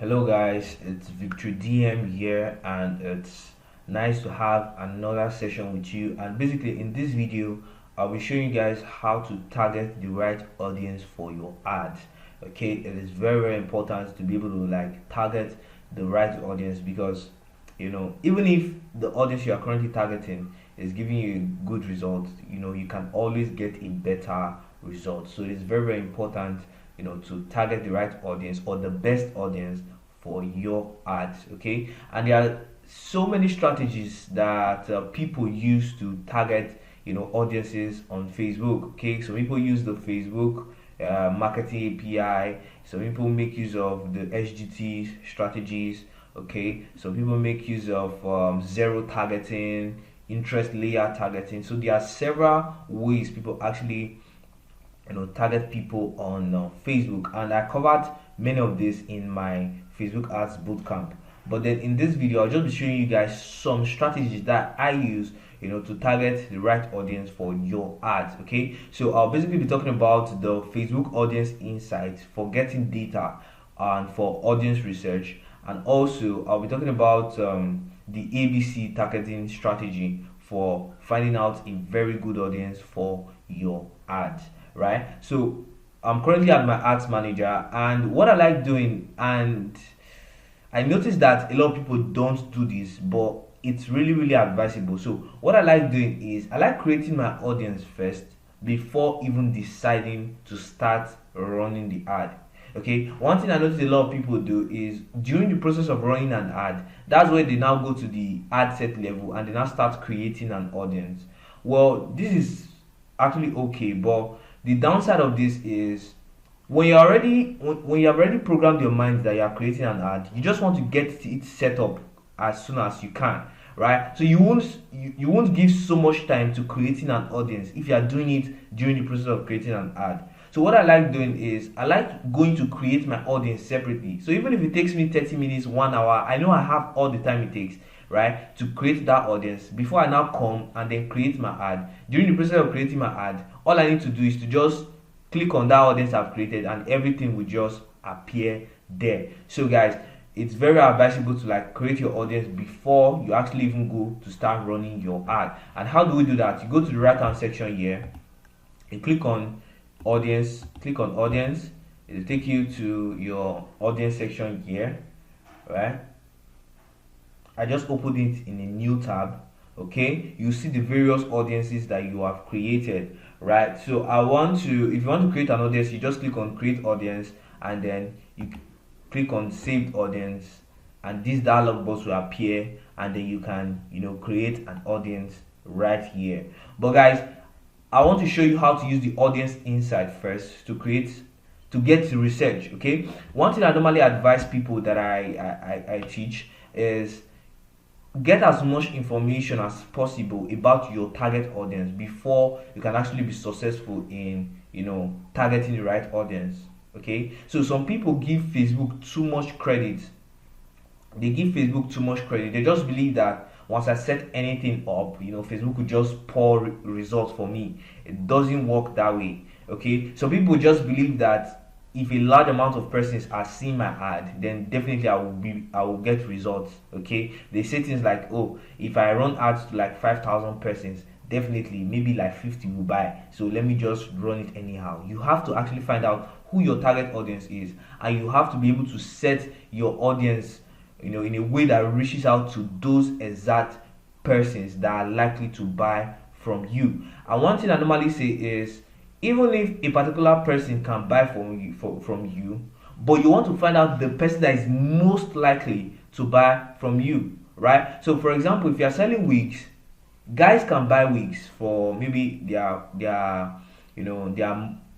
Hello guys, it's Victor DM here, and it's nice to have another session with you. And basically in this video I'll be showing you guys how to target the right audience for your ads. Okay, it is very important to be able to target the right audience, because even if the audience you are currently targeting is giving you a good result, you can always get a better result. So it is very important to target the right audience or the best audience for your ads. Okay, and there are so many strategies that people use to target audiences on Facebook. Okay, so people use the Facebook marketing API. Some people make use of the SGT strategies. Okay, so people make use of zero targeting, interest layer targeting. So there are several ways people actually target people on Facebook, and I covered many of this in my Facebook ads bootcamp. But then in this video I'll just be showing you guys some strategies that I use to target the right audience for your ads. Okay, so I'll basically be talking about the Facebook audience insights for getting data and for audience research, and also I'll be talking about the ABC targeting strategy for finding out a very good audience for your ads. Right, so I'm currently at my ads manager, and what I like doing, and I noticed that a lot of people don't do this, but it's really advisable. So what I like doing is I like creating my audience first before even deciding to start running the ad. Okay, one thing I noticed a lot of people do is during the process of running an ad, that's where they now go to the ad set level and they now start creating an audience. Well, this is actually okay, but the downside of this is when you have already programmed your mind that you are creating an ad, you just want to get it set up as soon as you can, right? So you won't give so much time to creating an audience if you are doing it during the process of creating an ad. So what I like doing is I like going to create my audience separately. So even if it takes me 30 minutes, 1 hour, I know I have all the time it takes, right, to create that audience before I now come and then create my ad. During the process of creating my ad, all I need to do is to just click on that audience I've created, and everything will just appear there. So guys, it's very advisable to create your audience before you actually even go to start running your ad. And how do we do that? You go to the right hand section here, you click on audience, it will take you to your audience section here, right? I just opened it in a new tab. Okay, you see the various audiences that you have created, right? So if you want to create an audience, you just click on create audience, and then you click on saved audience, and this dialog box will appear, and then you can create an audience right here. But guys, I want to show you how to use the audience insight first to get to research. Okay, one thing I normally advise people that I teach is get as much information as possible about your target audience before you can actually be successful in targeting the right audience. Okay, so some people give Facebook too much credit. They just believe that once I set anything up, Facebook will just pour results for me. It doesn't work that way. Okay, so people just believe that if a large amount of persons are seeing my ad, then definitely I will get results. Okay, they say things like, oh, if I run ads to 5,000 persons, definitely maybe 50 will buy, so let me just run it anyhow. You have to actually find out who your target audience is, and you have to be able to set your audience in a way that reaches out to those exact persons that are likely to buy from you. And one thing I normally say is, even if a particular person can buy from you, but you want to find out the person that is most likely to buy from you, right? So for example, if you are selling wigs, guys can buy wigs for maybe their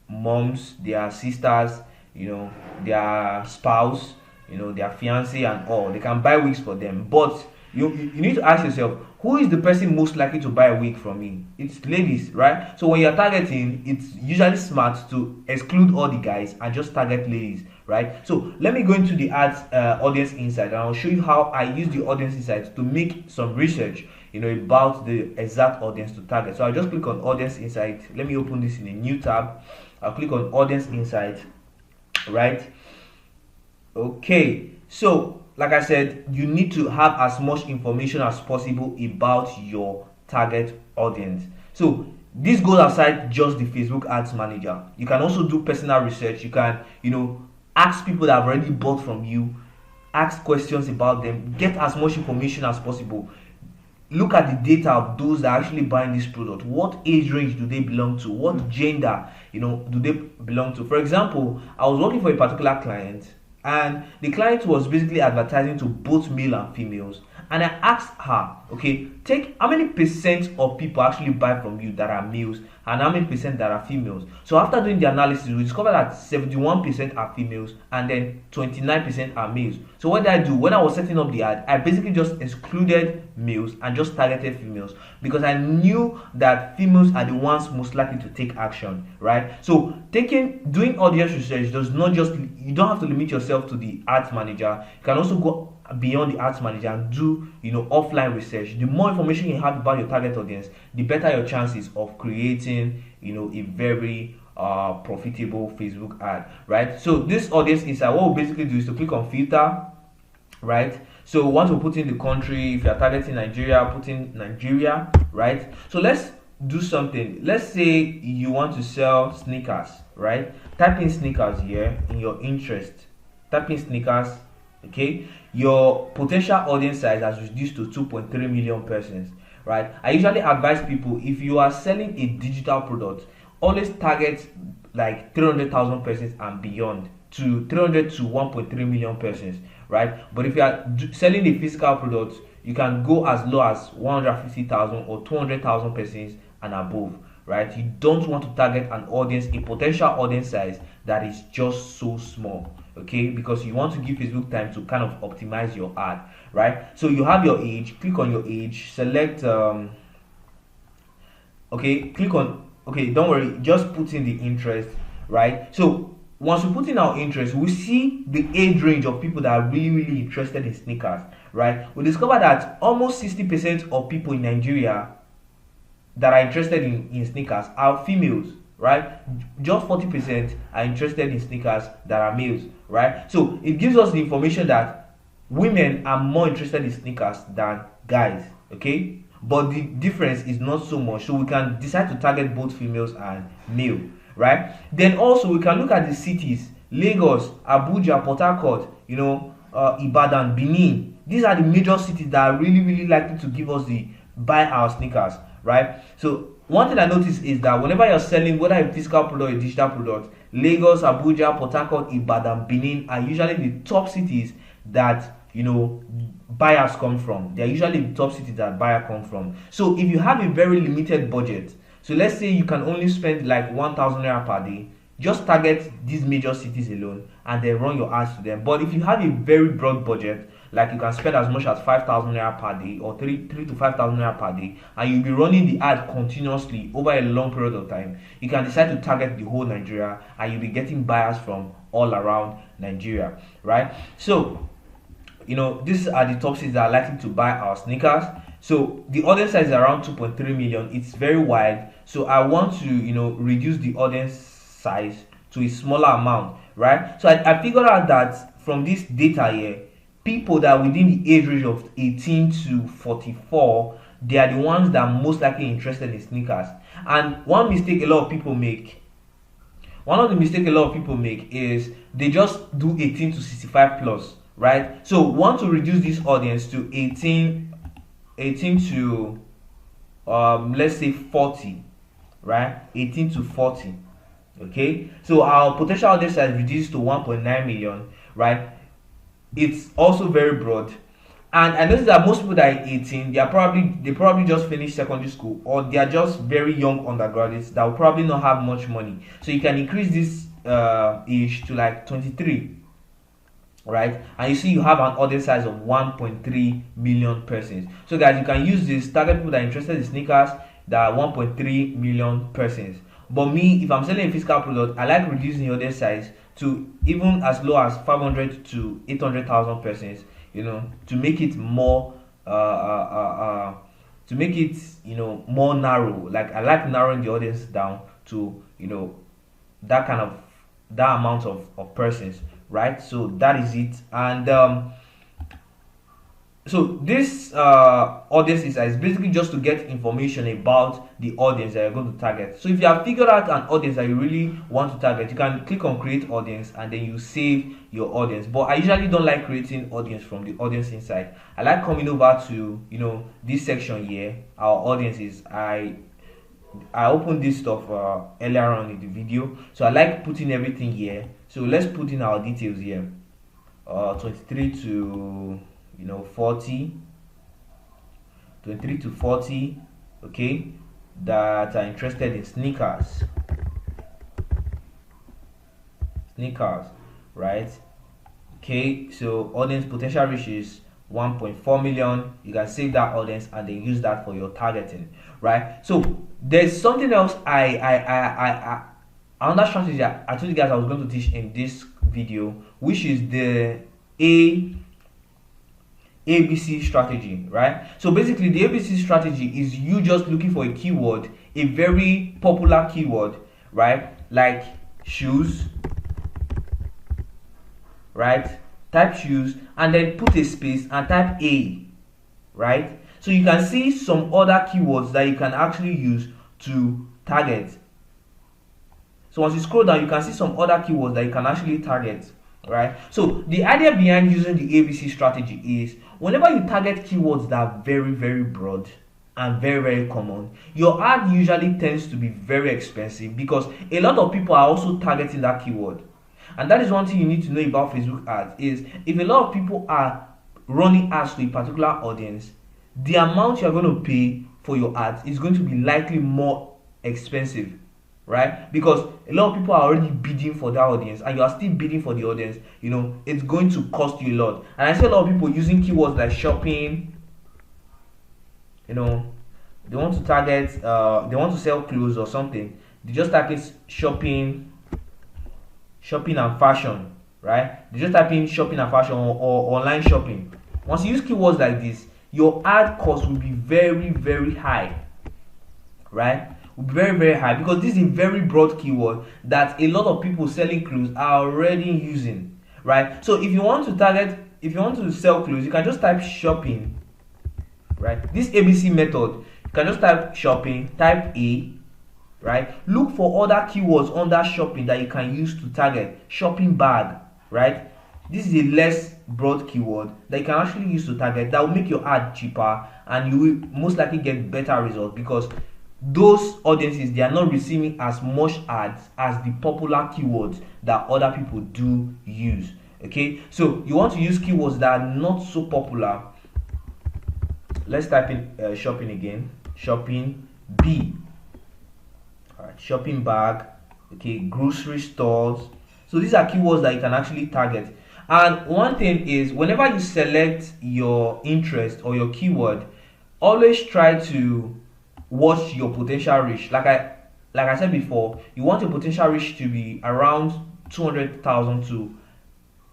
moms, their sisters, their spouse, their fiance and all. They can buy wigs for them, but you need to ask yourself, who is the person most likely to buy a wig from me? It's ladies, right? So when you're targeting, it's usually smart to exclude all the guys and just target ladies, right? So let me go into the ads audience insight, and I'll show you how I use the audience insight to make some research about the exact audience to target. So I'll just click on audience insight. Let me open this in a new tab. I'll click on audience insight, right? Okay, So like I said, you need to have as much information as possible about your target audience. So this goes aside just the Facebook ads manager. You can also do personal research. You can, ask people that have already bought from you, ask questions about them, get as much information as possible. Look at the data of those that are actually buying this product. What age range do they belong to? What gender, do they belong to? For example, I was working for a particular client, and the client was basically advertising to both male and females. And I asked her, okay, take how many percent of people actually buy from you that are males and how many percent that are females. So after doing the analysis, we discovered that 71% are females and then 29% are males. So what did I do? When I was setting up the ad, I basically just excluded males and just targeted females, because I knew that females are the ones most likely to take action, right? So doing audience research does not just, you don't have to limit yourself to the ads manager. You can also go beyond the ads manager and do offline research. The more information you have about your target audience, the better your chances of creating a very profitable Facebook ad, right? So this audience insight, what we basically do is to click on filter, right? So once we put in the country, if you're targeting Nigeria, put in Nigeria, right? So let's do something. Let's say you want to sell sneakers, right? Type in sneakers here in your interest. Type in sneakers. Okay, your potential audience size has reduced to 2.3 million persons, right? I usually advise people, if you are selling a digital product, always target like 300,000 persons and beyond, to 300 to 1.3 million persons, right? But if you are selling a physical product, you can go as low as 150,000 or 200,000 persons and above, right? You don't want to target an audience, a potential audience size that is just so small, okay? Because you want to give Facebook time to kind of optimize your ad, right? So you have your age, click on your age, select okay, don't worry, just put in the interest, right? So once we put in our interest, we see the age range of people that are really interested in sneakers, right? We discover that almost 60% of people in Nigeria that are interested in sneakers are females, right? Just 40% are interested in sneakers that are males, right? So it gives us the information that women are more interested in sneakers than guys, okay? But the difference is not so much, so we can decide to target both females and male, right? Then also we can look at the cities: Lagos, Abuja, Port Harcourt, Ibadan, Benin. These are the major cities that are really likely to give us the buy our sneakers, right? So one thing I noticed is that whenever you're selling, whether a physical product or a digital product, Lagos, Abuja, Port Harcourt, Ibadan, Benin are usually the top cities that buyers come from. They're usually the top cities that buyers come from. So if you have a very limited budget, so let's say you can only spend like 1,000 naira per day, just target these major cities alone and then run your ads to them. But if you have a very broad budget, like you can spend as much as 5,000 naira per day or 3 to 5,000 naira per day, and you'll be running the ad continuously over a long period of time, you can decide to target the whole Nigeria and you'll be getting buyers from all around Nigeria, right? So these are the top cities that are likely to buy our sneakers. So the audience size is around 2.3 million. It's very wide, so I want to reduce the audience size to a smaller amount, right? So I figured out that from this data here, people that are within the age range of 18 to 44, they are the ones that are most likely interested in sneakers. And one of the mistakes a lot of people make is they just do 18 to 65 plus, right? So want to reduce this audience to 18 to let's say 40, right? 18 to 40. Okay, so our potential audience has reduced to 1.9 million, right? It's also very broad, and I noticed that most people that are 18, they probably just finished secondary school, or they are just very young undergraduates that will probably not have much money. So you can increase this age to like 23, right? And you see you have an audience size of 1.3 million persons. So guys, you can use this, target people that are interested in sneakers, that are 1.3 million persons. But me, if I'm selling a physical product, I like reducing the audience size to even as low as 500 to 800,000 persons, to make it more more narrow. Like I like narrowing the audience down to that amount of persons, right? So that is it. And so this audience insight is basically just to get information about the audience that you're going to target. So if you have figured out an audience that you really want to target, you can click on create audience and then you save your audience. But I usually don't like creating audience from the audience insight. I like coming over to, you know, this section here, our audiences. I opened this stuff earlier on in the video, so I like putting everything here. So let's put in our details here. 23 to 40, 23 to 40, okay, that are interested in sneakers, right? Okay, so audience potential reach is 1.4 million. You can save that audience and then use that for your targeting, right? So there's something else another strategy I told you guys I was going to teach in this video, which is the ABC strategy, right? So basically the ABC strategy is you just looking for a keyword, a very popular keyword, right? Like shoes, right? Type shoes and then put a space and type A, right? So you can see some other keywords that you can actually use to target. So once you scroll down, you can see some other keywords that you can actually target, right? So the idea behind using the ABC strategy is whenever you target keywords that are very, very broad and very, very common, your ad usually tends to be very expensive because a lot of people are also targeting that keyword. And that is one thing you need to know about Facebook ads is if a lot of people are running ads to a particular audience, the amount you're going to pay for your ads is going to be likely more expensive, right? Because a lot of people are already bidding for that audience and you are still bidding for the audience, it's going to cost you a lot. And I see a lot of people using keywords like shopping, they want to target, they want to sell clothes or something. They just type in shopping and fashion, right? They just type in shopping and fashion or online shopping. Once you use keywords like this, your ad cost will be very, very high, right? Will be very, very high because this is a very broad keyword that a lot of people selling clothes are already using, right? So if you want to sell clothes, you can just type shopping, right? This ABC method, you can just type shopping, type A, right? Look for other keywords under shopping that you can use to target. Shopping bag, right? This is a less broad keyword that you can actually use to target that will make your ad cheaper and you will most likely get better results because those audiences, they are not receiving as much ads as the popular keywords that other people do use. Okay, so you want to use keywords that are not so popular. Let's type in shopping again. Shopping B. Alright, shopping bag. Okay, grocery stores. So these are keywords that you can actually target. And one thing is, whenever you select your interest or your keyword, always try to watch your potential reach. Like I said before, you want your potential reach to be around 200,000 to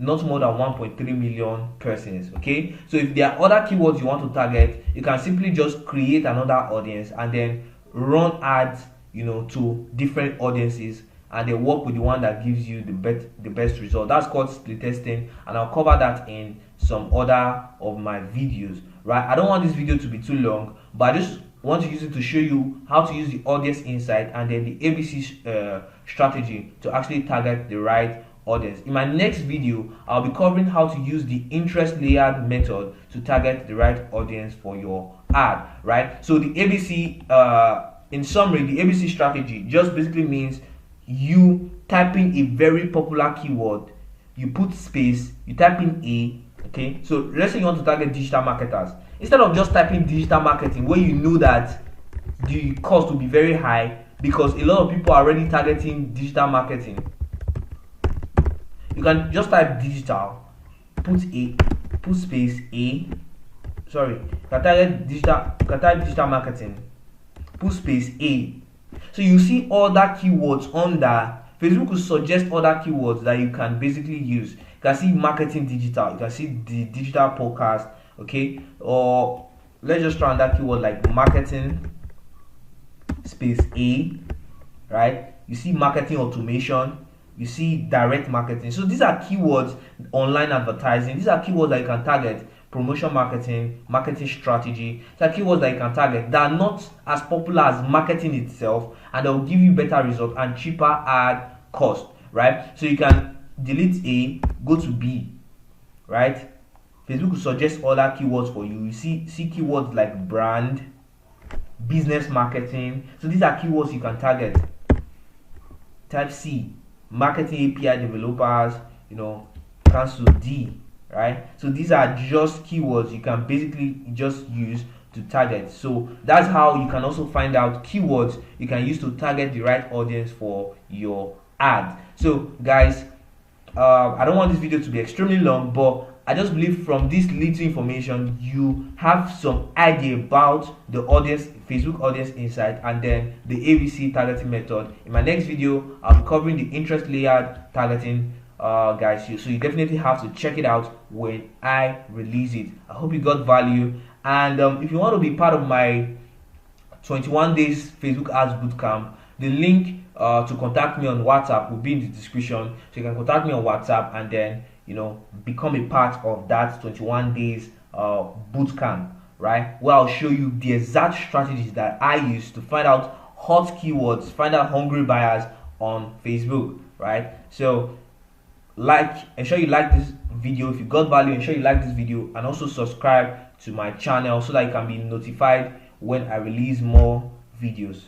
not more than 1.3 million persons. Okay, so if there are other keywords you want to target, you can simply just create another audience and then run ads to different audiences and then work with the one that gives you the best result. That's called split testing, and I'll cover that in some other of my videos, right? I don't want this video to be too long, but I just want to use it to show you how to use the audience insight and then the ABC strategy to actually target the right audience. In my next video, I'll be covering how to use the interest layered method to target the right audience for your ad, right? So the ABC, in summary, the ABC strategy just basically means you type in a very popular keyword, you put space, you type in A. Okay, so let's say you want to target digital marketers. Instead of just typing digital marketing where you know that the cost will be very high because a lot of people are already targeting digital marketing, you can just type digital, put space A. Sorry, you can type digital marketing, put space A. So you see other keywords under. Facebook will suggest other keywords that you can basically use. You can see marketing digital, you can see the digital podcast, okay? Or let's just try that keyword like marketing space A, right? You see marketing automation, you see direct marketing. So these are keywords, online advertising. These are keywords that you can target. Promotion marketing, marketing strategy. These are keywords that you can target that are not as popular as marketing itself, and they will give you better results and cheaper ad cost, right? So you can delete A, go to B, right? Facebook will suggest other keywords for you. You see keywords like brand, business marketing. So these are keywords you can target. Type C, marketing API developers, cancel D, right? So these are just keywords you can basically just use to target. So that's how you can also find out keywords you can use to target the right audience for your ad. So guys, I don't want this video to be extremely long, but I just believe from this little information you have some idea about the audience, Facebook audience insight, and then the ABC targeting method. In my next video, I'll be covering the interest layered targeting, guys. So you definitely have to check it out when I release it. I hope you got value, and if you want to be part of my 21 days Facebook ads bootcamp, the link to contact me on WhatsApp will be in the description. So you can contact me on WhatsApp and then become a part of that 21 days bootcamp, right? Where I'll show you the exact strategies that I use to find out hot keywords, find out hungry buyers on Facebook, right? So ensure you like this video. If you got value, ensure you like this video, and also subscribe to my channel so that you can be notified when I release more videos.